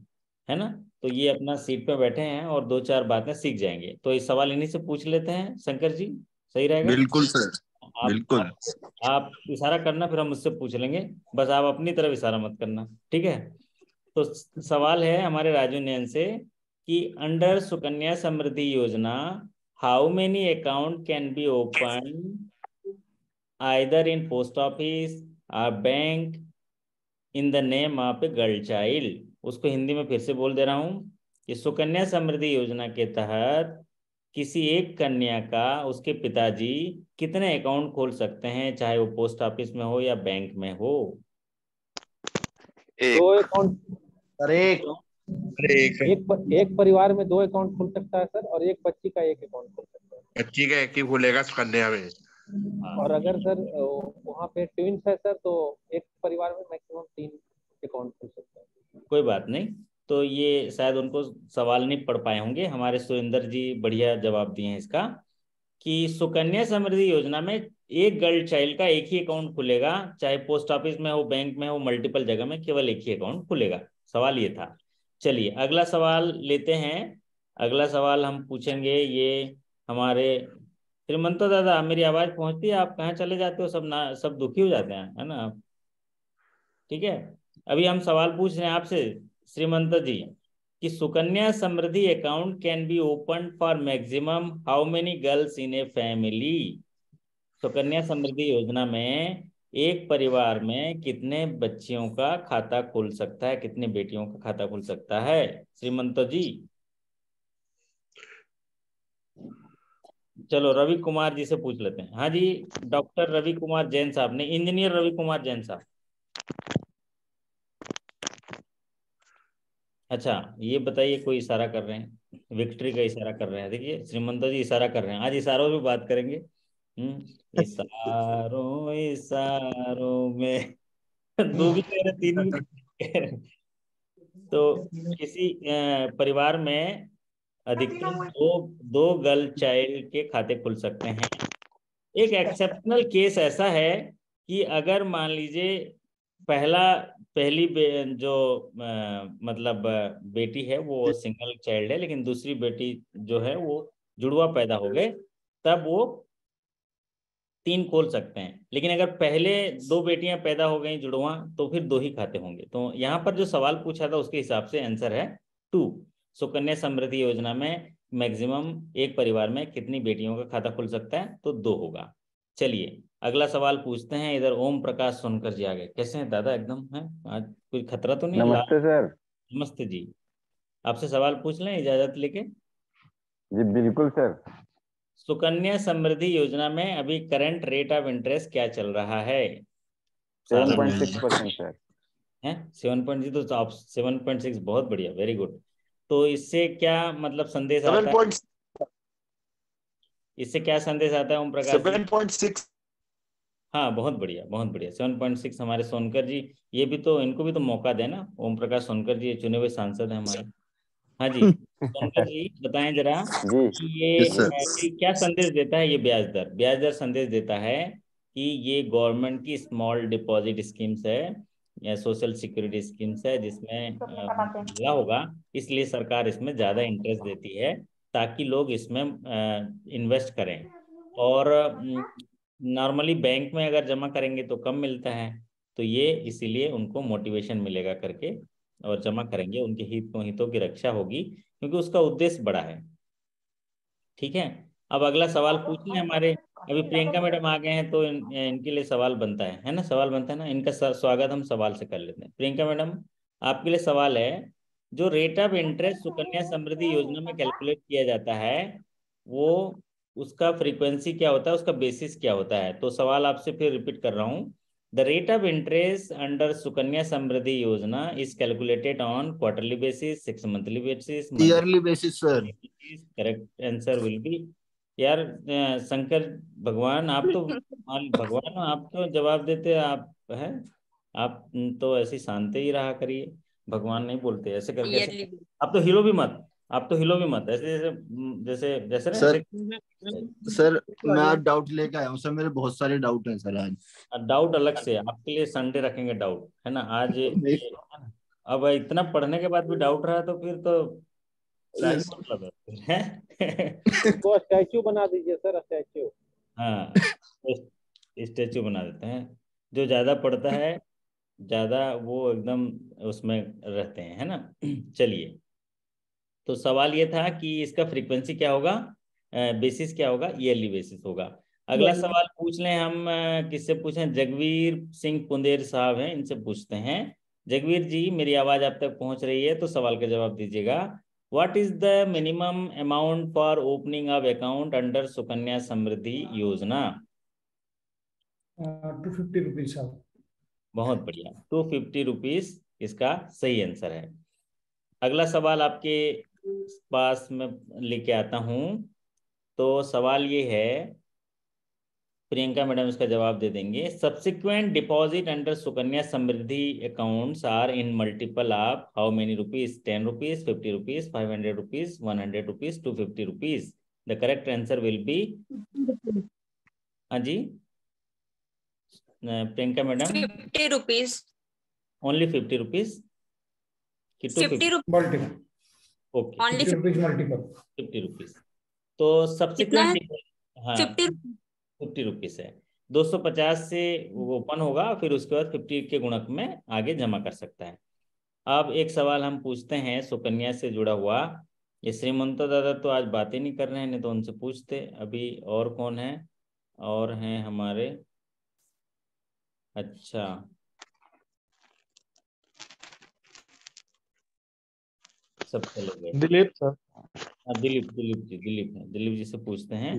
Speaker 6: है ना। तो ये अपना सीट पे बैठे हैं और 2-4 बातें सीख जाएंगे, तो इस सवाल इन्हीं से पूछ लेते हैं, शंकर जी सही रहेगा।
Speaker 9: बिल्कुल सर,
Speaker 6: आप
Speaker 9: बिल्कुल।
Speaker 6: आप आप इशारा करना, फिर हम उससे पूछ लेंगे, बस आप अपनी तरफ इशारा मत करना, ठीक है। तो सवाल है हमारे राजू नैन से कि under Sukanya Samriddhi Yojana how many account can be open either in post office और bank in the name of a girl child. उसको हिंदी में फिर से बोल दे रहा हूं कि सुकन्या समृद्धि योजना के तहत किसी एक कन्या का उसके पिताजी कितने अकाउंट खोल सकते हैं, चाहे वो पोस्ट ऑफिस में हो या बैंक में हो।
Speaker 10: दो अकाउंट
Speaker 5: सर एक
Speaker 10: एक परिवार में 2 अकाउंट खुल सकता है सर, और एक बच्ची का 1 अकाउंट खुल सकता है।
Speaker 9: बच्ची का एक ही खुलेगा कन्या में।
Speaker 10: और अगर सर वहाँ पे ट्विंस है सर, तो एक परिवार में मैक्सिमम 3 अकाउंट खुल सकता है।
Speaker 6: कोई बात नहीं, तो ये शायद उनको सवाल नहीं पढ़ पाए होंगे, हमारे सुरेंद्र जी बढ़िया जवाब दिए हैं इसका, कि सुकन्या समृद्धि योजना में एक गर्ल चाइल्ड का एक ही अकाउंट खुलेगा, चाहे पोस्ट ऑफिस में हो, बैंक में हो, मल्टीपल जगह में, केवल एक ही अकाउंट खुलेगा। सवाल ये था। चलिए अगला सवाल लेते हैं। अगला सवाल हम पूछेंगे, ये हमारे श्रीमंतो दादा, मेरी आवाज पहुंचती है, आप कहाँ चले जाते हो, सब ना सब दुखी हो जाते हैं, है ना। ठीक है, अभी हम सवाल पूछ रहे हैं आपसे श्रीमंत जी कि Sukanya Samriddhi account can be open for maximum how many girls in a family. Sukanya Samriddhi Yojana में एक परिवार में कितने बच्चियों का खाता खुल सकता है, कितने बेटियों का खाता खुल सकता है, श्रीमंत जी। चलो रवि कुमार जी से पूछ लेते हैं। हाँ जी, डॉक्टर रवि कुमार जैन साहब ने, इंजीनियर रवि कुमार जैन साहब। अच्छा, ये बताइए, कोई इशारा कर रहे हैं, विक्ट्री का इशारा कर रहे हैं, देखिए श्रीमंत जी इशारा कर रहे हैं, आज इशारों में बात करेंगे। इशारों इशारों में दो भी कह रहे, तीन भी कह रहे। तो किसी परिवार में अधिकतम दो दो गर्ल चाइल्ड के खाते खुल सकते हैं। एक एक्सेप्शनल केस ऐसा है कि अगर मान लीजिए पहली जो मतलब बेटी है वो सिंगल चाइल्ड है, लेकिन दूसरी बेटी जो है वो जुड़वा पैदा हो गए, तब वो 3 खोल सकते हैं। लेकिन अगर पहले 2 बेटियां पैदा हो गई जुड़वा, तो फिर 2 ही खाते होंगे। तो यहाँ पर जो सवाल पूछा था उसके हिसाब से आंसर है 2। सुकन्या समृद्धि योजना में मैक्सिमम एक परिवार में कितनी बेटियों का खाता खुल सकता है, तो 2 होगा। चलिए अगला सवाल पूछते हैं, इधर ओम प्रकाश सोनकर जी आ गए। कैसे हैं दादा? एकदम है, आज कोई खतरा तो नहीं?
Speaker 11: नमस्ते सर।
Speaker 6: नमस्ते जी। आपसे सवाल पूछ लें इजाजत लेके?
Speaker 11: जी बिल्कुल सर।
Speaker 6: सुकन्या समृद्धि योजना में अभी करंट रेट ऑफ इंटरेस्ट क्या चल रहा है?
Speaker 11: 7.6% सर।
Speaker 6: है 7.6? तो आप 7.6 बहुत बढ़िया, वेरी गुड। तो इससे क्या मतलब संदेश आता है?
Speaker 3: 7.6
Speaker 6: इससे क्या संदेश आता है ओम प्रकाश जी?
Speaker 3: 7.6
Speaker 6: हाँ बहुत बढ़िया, बहुत बढ़िया। 7.6 हमारे सोनकर जी, ये भी तो, इनको भी तो मौका देना। ओम प्रकाश सोनकर जी चुने हुए सांसद हैं हमारे। हाँ जी सोनकर जी बताएं जरा
Speaker 11: जी
Speaker 6: कि ये
Speaker 7: Yes, sir.
Speaker 6: क्या संदेश देता है ये ब्याज दर? ब्याज दर संदेश देता है कि ये गवर्नमेंट की स्मॉल डिपॉजिट स्कीम्स है या सोशल सिक्योरिटी स्कीम्स है, जिसमें मिला होगा, इसलिए सरकार इसमें ज्यादा इंटरेस्ट देती है ताकि लोग इसमें इन्वेस्ट करें। और नॉर्मली बैंक में अगर जमा करेंगे तो कम मिलता है, तो ये इसीलिए उनको मोटिवेशन मिलेगा करके और जमा करेंगे, उनके हितों की रक्षा होगी, क्योंकि उसका उद्देश्य बड़ा है। ठीक है, अब अगला सवाल पूछ लें हमारे। अभी प्रियंका मैडम आ गए हैं तो इनके लिए सवाल बनता है ना? सवाल बनता है ना? इनका स्वागत हम सवाल से कर लेते हैं। प्रियंका मैडम आपके लिए सवाल है, जो rate of interest Sukanya Samriddhi Yojana में कैलकुलेट किया जाता है, वो उसका फ्रीक्वेंसी क्या होता है, उसका बेसिस क्या होता है? तो सवाल आपसे फिर रिपीट कर रहा हूँ। The rate of interest under Sukanya Samriddhi Yojana is calculated on quarterly basis, 6 monthly basis,
Speaker 7: Yearly basis, sir.
Speaker 6: Correct answer will be यार शंकर भगवान, आप तो भगवान आप तो जवाब देते आप है, आप तो ऐसे शांत ही रहा करिए, भगवान नहीं बोलते ऐसे करके ऐसे। आप तो हिलो भी मत, आप तो हिलो भी मत ऐसे जैसे जैसे ना
Speaker 7: सर सर मैं आज डाउट लेके आया हूँ सर, मेरे बहुत सारे डाउट हैं सर आज।
Speaker 6: डाउट अलग से आपके लिए संडे रखेंगे डाउट, है ना? आज अब इतना पढ़ने के बाद भी डाउट रहा तो फिर तो क्या ही मतलब है?
Speaker 10: तो स्टैचू बना दीजिए सर, स्टैचू।
Speaker 6: हाँ स्टैचू बना देते हैं, जो ज्यादा पढ़ता है ज्यादा वो एकदम उसमें रहते हैं, है ना? चलिए, तो सवाल ये था कि इसका फ्रीक्वेंसी क्या होगा, बेसिस क्या होगा? ईयरली बेसिस होगा। अगला सवाल पूछ लें हम, किससे पूछें? जगवीर सिंह पुंदेर साहब हैं, इनसे पूछते हैं। जगवीर जी मेरी आवाज आप तक पहुंच रही है तो सवाल का जवाब दीजिएगा। What is the minimum amount for opening of account under Sukanya Samriddhi Yojana?
Speaker 12: 250 rupees साहब।
Speaker 6: बहुत बढ़िया, 250 रुपीज इसका सही आंसर है। अगला सवाल आपके पास में लेके आता हूं, तो सवाल ये है, प्रियंका मैडम इसका जवाब दे देंगे। Subsequent deposit under Sukanya Samriddhi accounts are in multiple of how many rupees? 10 rupees, 50 rupees, 500 rupees, 100 rupees, 250 rupees. The correct answer will be, हाँ जी Priyanka madam?
Speaker 13: 50 rupees.
Speaker 6: Only 50 rupees कि
Speaker 13: 50
Speaker 12: multiple?
Speaker 6: Okay,
Speaker 12: 50 rupees multiple.
Speaker 6: 50 rupees. तो सब्सिक्वेंट, हाँ 50 रुपीज है। 250 से वो ओपन होगा, फिर उसके बाद 50 के गुणक में आगे जमा कर सकता है। अब एक सवाल हम पूछते हैं सुकन्या से जुड़ा हुआ। ये श्रीमंत दादा तो आज बातें नहीं कर रहे हैं, नहीं तो उनसे पूछते। अभी और कौन है? और हैं हमारे, अच्छा सब चले गए।
Speaker 12: दिलीप सर।
Speaker 6: हाँ दिलीप दिलीप है, दिलीप जी से पूछते हैं।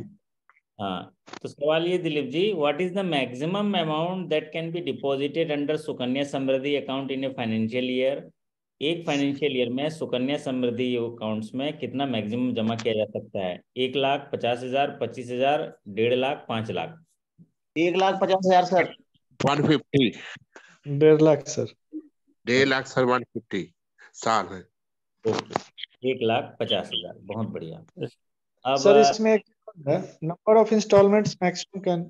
Speaker 6: हाँ तो सवाल ये Dilip ji, what is the maximum amount that can be deposited under Sukanya Samriddhi account in a financial year? एक फाइनेंशियल ईयर में सुकन्या समृद्धि अकाउंट्स में कितना मैक्सिमम जमा किया जा सकता है? 1,00,000, 50,000, 25,000, 1.5 lakh, 5 lakh?
Speaker 5: 1,50,000 sir.
Speaker 9: 150।
Speaker 12: 1.5 lakh sir.
Speaker 9: 1.5 lakh sir, 150 साल है।
Speaker 6: ओके 1,50,000, बहुत बढ़िया। अब
Speaker 12: सर इसमें number of installments maximum can,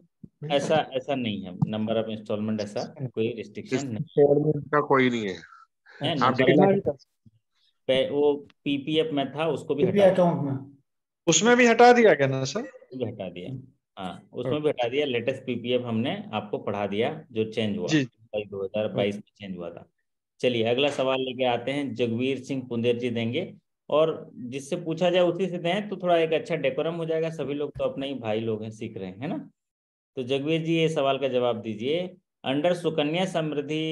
Speaker 6: ऐसा नहीं है, नंबर ऑफ इंस्टॉलमेंट ऐसा कोई रिस्ट्रिक्शन नहीं
Speaker 9: का कोई नहीं है। आप
Speaker 6: वो पीपीएफ में था, उसको भी हटा
Speaker 12: अकाउंट में, उसमें भी हटा दिया गया ना सर?
Speaker 6: भी हटा दिया, हाँ उसमें भी हटा दिया। लेटेस्ट पीपीएफ हमने आपको पढ़ा दिया जो चेंज हुआ 2022 में चेंज हुआ था। चलिए अगला सवाल लेके आते हैं, जगवीर सिंह पुंदेर जी देंगे, और जिससे पूछा जाए उसी से दें तो थोड़ा एक अच्छा डेकोरम हो जाएगा। सभी लोग तो अपने ही भाई लोग हैं, सीख रहे हैं, है ना? तो जगवीर जी ये सवाल का जवाब दीजिए। Under Sukanya Samriddhi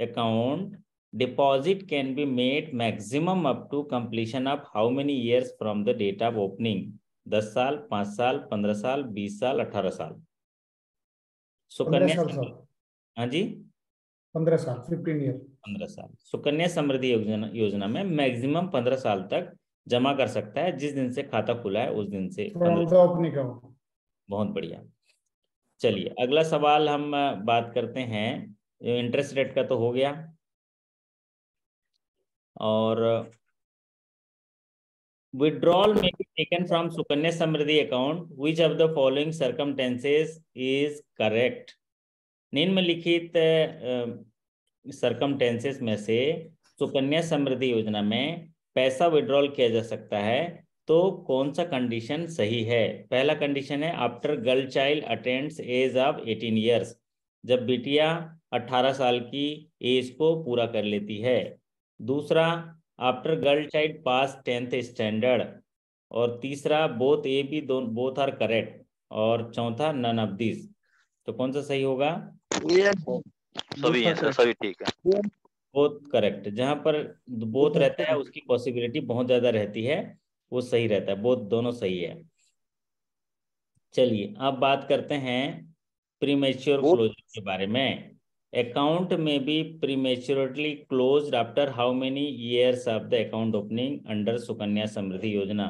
Speaker 6: account deposit can be made maximum up to completion of how many years from the date of opening? 10 साल, 5 साल, 15 साल, 20 साल, 18 साल।
Speaker 12: 15
Speaker 6: सुकन्या
Speaker 12: साल सर।
Speaker 6: हाँ जी
Speaker 12: 15 साल 15 ईयर।
Speaker 6: 15 साल। सुकन्या समृद्धि योजना में मैक्सिमम 15 साल तक जमा कर सकता है, जिस दिन से खाता खुला है उस दिन से। बहुत बढ़िया। चलिए अगला सवाल हम बात करते हैं। इंटरेस्ट रेट का तो हो गया, और withdrawal may be taken from Sukanya Samriddhi account. Which of the following circumstances is correct? निम्नलिखित सर्कमटेंसेस में से सुकन्या समृद्धि योजना में पैसा विड्रॉल किया जा सकता है, तो कौन सा कंडीशन सही है? पहला कंडीशन है after girl child attends age of 18 years, जब बिटिया 18 साल की एज को पूरा कर लेती है। दूसरा after girl child pass 10th standard, और तीसरा both A B both are correct, और चौथा नन ऑफ दिस। तो कौन सा सही होगा?
Speaker 4: सभी है सर, सभी ठीक है।
Speaker 6: बोथ करेक्ट, जहां पर बोथ रहता है उसकी पॉसिबिलिटी बहुत ज्यादा रहती है, वो सही रहता है। बोथ दोनों सही है। चलिए अब बात करते हैं प्रीमेच्योर क्लोजर के बारे में। अकाउंट में be prematurely closed after how many years of the account opening under Sukanya Samriddhi Yojana?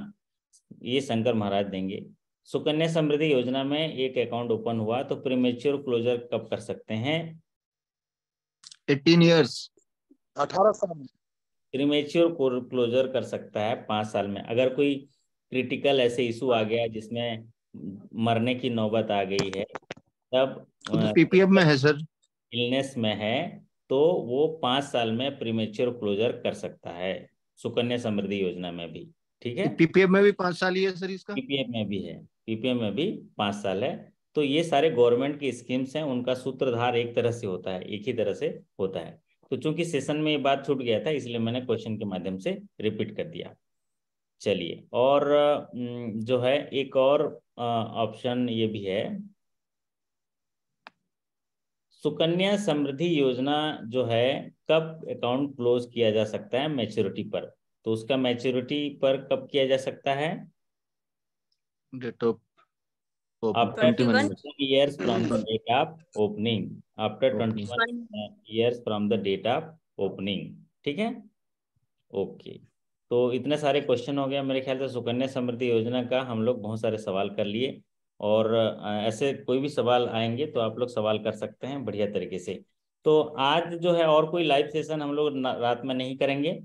Speaker 6: ये शंकर महाराज देंगे। सुकन्या समृद्धि योजना में एक अकाउंट ओपन हुआ तो प्रीमेच्योर क्लोजर कब कर सकते हैं?
Speaker 7: 18 ईयर्स,
Speaker 3: 18 साल में।
Speaker 6: प्रीमेच्योर क्लोजर कर सकता है 5 साल में। अगर कोई क्रिटिकल ऐसे इशू आ गया जिसमें मरने की नौबत आ गई है, तब
Speaker 7: पीपीएफ में है सर,
Speaker 6: इलनेस में है, तो वो 5 साल में प्रीमेच्योर क्लोजर कर सकता है सुकन्या समृद्धि योजना में भी। ठीक है,
Speaker 7: पीपीएफ में भी 5 साल ही है सर इसका?
Speaker 6: पीपीएफ में भी है, पीपीएफ में भी 5 साल है। तो ये सारे गवर्नमेंट की स्कीम्स हैं, उनका सूत्रधार एक तरह से होता है, एक ही तरह से होता है। तो चूंकि सेशन में ये बात छूट गया था, इसलिए मैंने क्वेश्चन के माध्यम से रिपीट कर दिया। चलिए, और जो है एक और ऑप्शन ये भी है, सुकन्या समृद्धि योजना जो है कब अकाउंट क्लोज किया जा सकता है? मैच्योरिटी पर। तो उसका मैच्योरिटी पर कब किया जा सकता है?
Speaker 7: Date of
Speaker 6: after 21 years from the date of opening, after 21 years from the date of opening। ठीक है, ओके। तो इतने सारे क्वेश्चन हो गए मेरे ख्याल से सुकन्या समृद्धि योजना का। हम लोग बहुत सारे सवाल कर लिए, और ऐसे कोई भी सवाल आएंगे तो आप लोग सवाल कर सकते हैं बढ़िया तरीके से। तो आज जो है और कोई लाइव सेशन हम लोग रात में नहीं करेंगे।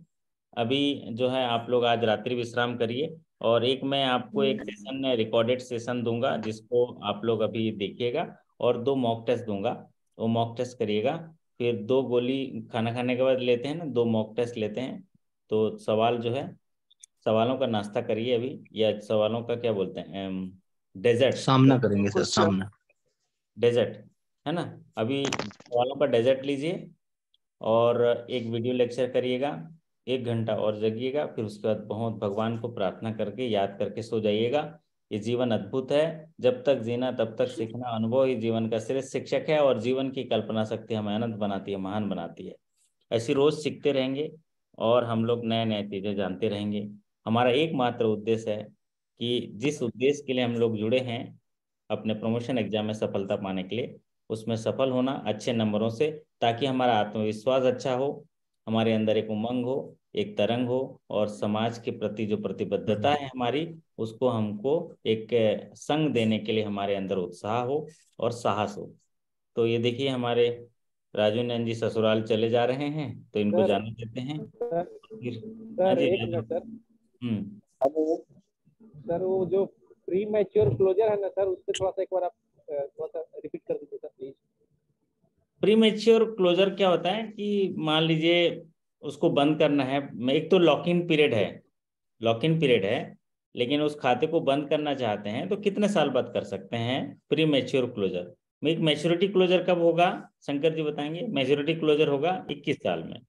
Speaker 6: अभी जो है आप लोग आज रात्रि विश्राम करिए, और एक मैं आपको एक सेशन रिकॉर्डेड सेशन दूंगा जिसको आप लोग अभी देखिएगा, और 2 मॉक टेस्ट दूंगा, वो मॉक टेस्ट करिएगा। फिर 2 गोली खाना खाने के बाद लेते हैं ना, 2 मॉक टेस्ट लेते हैं। तो सवाल जो है, सवालों का नाश्ता करिए अभी, या सवालों का क्या बोलते हैं, डेजर्ट
Speaker 7: सामना करेंगे सर, सामना
Speaker 6: डेजर्ट है ना। अभी सवालों का डेजर्ट लीजिए और एक वीडियो लेक्चर करिएगा, 1 घंटा और जगिएगा। फिर उसके बाद बहुत भगवान को प्रार्थना करके याद करके सो जाइएगा। ये जीवन अद्भुत है, जब तक जीना तब तक सीखना, अनुभव ही जीवन का श्रेष्ठ शिक्षक है, और जीवन की कल्पना शक्ति हमें अनंत बनाती है, महान बनाती है। ऐसी रोज सीखते रहेंगे और हम लोग नए नए चीजें जानते रहेंगे। हमारा एकमात्र उद्देश्य है कि जिस उद्देश्य के लिए हम लोग जुड़े हैं, अपने प्रमोशन एग्जाम में सफलता पाने के लिए, उसमें सफल होना अच्छे नंबरों से, ताकि हमारा आत्मविश्वास अच्छा हो, हमारे अंदर एक उमंग हो, एक तरंग हो, और समाज के प्रति जो प्रतिबद्धता है हमारी, उसको हमको एक संग देने के लिए हमारे अंदर उत्साह हो और साहस हो। तो ये देखिए हमारे राजू नंद जी ससुराल चले जा रहे हैं, तो इनको जाने देते हैं।
Speaker 10: सर वो जो प्री मैच्योर क्लोजर है ना सर, उससे थोड़ा सा एक बार आप थोड़ा सा रिपीट कर दीजिए sir please.
Speaker 6: Premature closure क्या होता है कि मान लीजिए उसको बंद करना है, एक तो लॉक इन पीरियड है, लेकिन उस खाते को बंद करना चाहते हैं तो कितने साल बाद कर सकते हैं प्री मैच्योर क्लोजर में? एक मैच्योरिटी क्लोजर कब होगा शंकर जी बताएंगे? मैच्योरिटी क्लोजर होगा 21 साल में।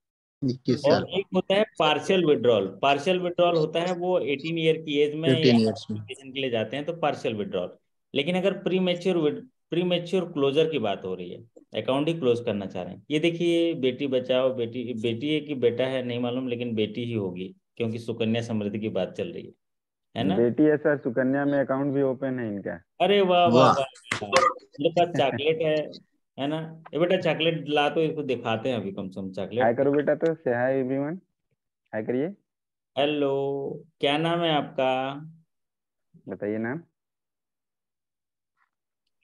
Speaker 7: 21 साल।
Speaker 6: और एक होता है पार्शियल विड्रॉल होता है वो 18 ईयर की एज में एजुकेशन के लिए जाते हैं, तो पार्शियल विड्रॉल। लेकिन अगर प्री मैच्योर प्रीमेच्योर क्लोजर की बात हो रही है, अकाउंट ही क्लोज करना चाह रहे हैं। ये देखिए, बेटी बचाओ, बेटी है कि बेटा है नहीं मालूम, लेकिन बेटी ही होगी क्योंकि सुकन्या समृद्धि की बात चल रही है ना।
Speaker 11: बेटी है सर, सुकन्या में अकाउंट भी ओपन है इनका।
Speaker 6: अरे वाह वाह वाह, मेरे पास चॉकलेट है ना। ये बेटा चॉकलेट ला, तो इसको दिखाते हैं अभी कम से कम
Speaker 11: हाय
Speaker 6: चॉकलेट।
Speaker 11: करो बेटा, तो से हाय एवरीवन, हाय करिए।
Speaker 6: हेलो, क्या नाम है आपका?
Speaker 11: बताइए नाम,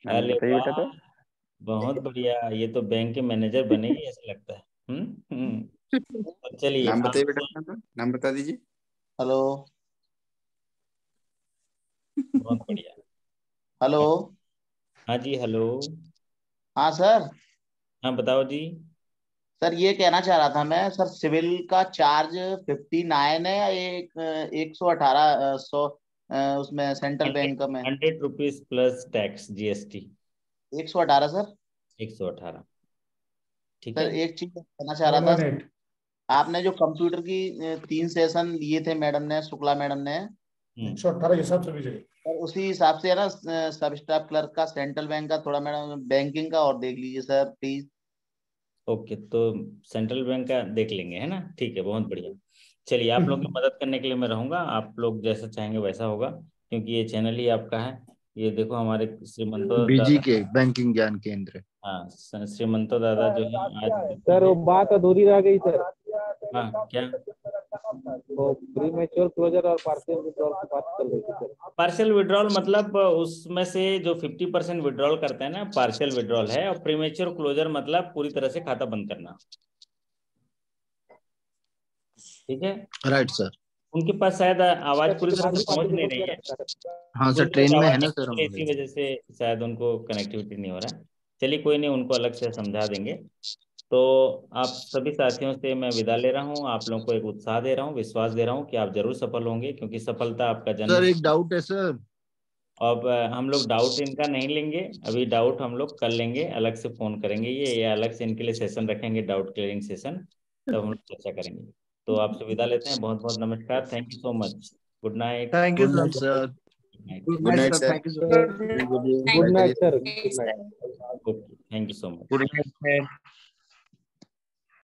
Speaker 11: नाम
Speaker 6: अरे
Speaker 11: बताइए बेटा।
Speaker 6: वाह,
Speaker 11: तो
Speaker 6: बहुत बढ़िया, ये तो बैंक के मैनेजर बनेगी ऐसा लगता है। तो चलिए
Speaker 13: नाम
Speaker 6: आप,
Speaker 13: बताइए बेटा, अपना नाम बता दीजिए।
Speaker 5: हेलो।
Speaker 6: बहुत बढ़िया।
Speaker 5: हेलो।
Speaker 6: हाँ जी, हेलो।
Speaker 5: हाँ सर।
Speaker 6: हाँ बताओ जी।
Speaker 5: सर ये कहना चाह रहा था मैं, सर सिविल का चार्ज 59 है या 118 100 उसमें सेंट्रल बैंक में
Speaker 6: 100 rupees plus tax GST.
Speaker 5: 118 sir.
Speaker 6: 118, ठीक
Speaker 5: सर
Speaker 6: है।
Speaker 5: एक चीज कहना चाह रहा था, आपने जो कंप्यूटर की 3 सेशन लिए थे मैडम ने, शुक्ला मैडम ने,
Speaker 12: 118 के हिसाब से भेजिए।
Speaker 5: और उसी हिसाब से है ना सब स्टाफ क्लर्क का, सेंट्रल बैंक का, थोड़ा मैडम बैंकिंग का और देख लीजिए सर प्लीज।
Speaker 6: ओके, तो सेंट्रल बैंक का देख लेंगे, है ना, ठीक है, बहुत बढ़िया। चलिए, आप लोग की मदद करने के लिए मैं रहूंगा, आप लोग जैसा चाहेंगे वैसा होगा, क्योंकि ये चैनल ही आपका है। ये देखो हमारे श्रीमंतो
Speaker 7: बीजी
Speaker 6: दादा,
Speaker 7: के बैंकिंग ज्ञान केंद्र।
Speaker 6: हाँ श्रीमंतो दादा जो है आज
Speaker 10: सर वो बात अधूरी रह गई सर।
Speaker 6: हाँ क्या?
Speaker 10: वो प्री मैच्योर क्लोजर और पार्शियल विड्रॉल की बात चल रही थी सर।
Speaker 6: पार्शियल विड्रॉल मतलब उसमें से जो 50% विड्रॉल करते हैं ना, पार्शियल विड्रॉल है, और प्रीमेच्योर क्लोजर मतलब पूरी तरह से खाता बंद करना। ठीक है,
Speaker 7: राइट सर।
Speaker 6: उनके पास शायद आवाज पूरी तरह से पहुंच नहीं रही है,
Speaker 7: हाँ सर,
Speaker 6: कुछ
Speaker 7: ट्रेन में है
Speaker 6: आवाज
Speaker 7: ना
Speaker 6: नहीं
Speaker 7: सर
Speaker 6: आ
Speaker 7: हम
Speaker 6: रही,
Speaker 7: लोग।
Speaker 6: इसी वजह से शायद उनको कनेक्टिविटी नहीं हो रहा है। चलिए कोई नहीं, उनको अलग से समझा देंगे। तो आप सभी साथियों से मैं विदा ले रहा हूँ, आप लोगों को एक उत्साह दे रहा हूँ, विश्वास दे रहा हूँ कि आप जरूर सफल होंगे, क्योंकि सफलता आपका जन्म।
Speaker 7: सर एक डाउट है सर।
Speaker 6: अब हम लोग डाउट इनका नहीं लेंगे अभी, डाउट हम लोग कर लेंगे, अलग से फोन करेंगे ये, या अलग से इनके लिए सेशन रखेंगे, डाउट क्लियरिंग सेशन, तब हम लोग चर्चा करेंगे। तो आपसे विदा लेते हैं, बहुत बहुत नमस्कार, thank you so much, good night.
Speaker 8: Thank you
Speaker 7: good night
Speaker 8: sir.
Speaker 7: Sir.
Speaker 8: Good
Speaker 13: good
Speaker 8: night
Speaker 13: night
Speaker 8: sir,
Speaker 13: sir.
Speaker 8: Thank you sir.
Speaker 10: Good night sir, good night.
Speaker 6: Okay, thank you so much.
Speaker 9: Good night sir.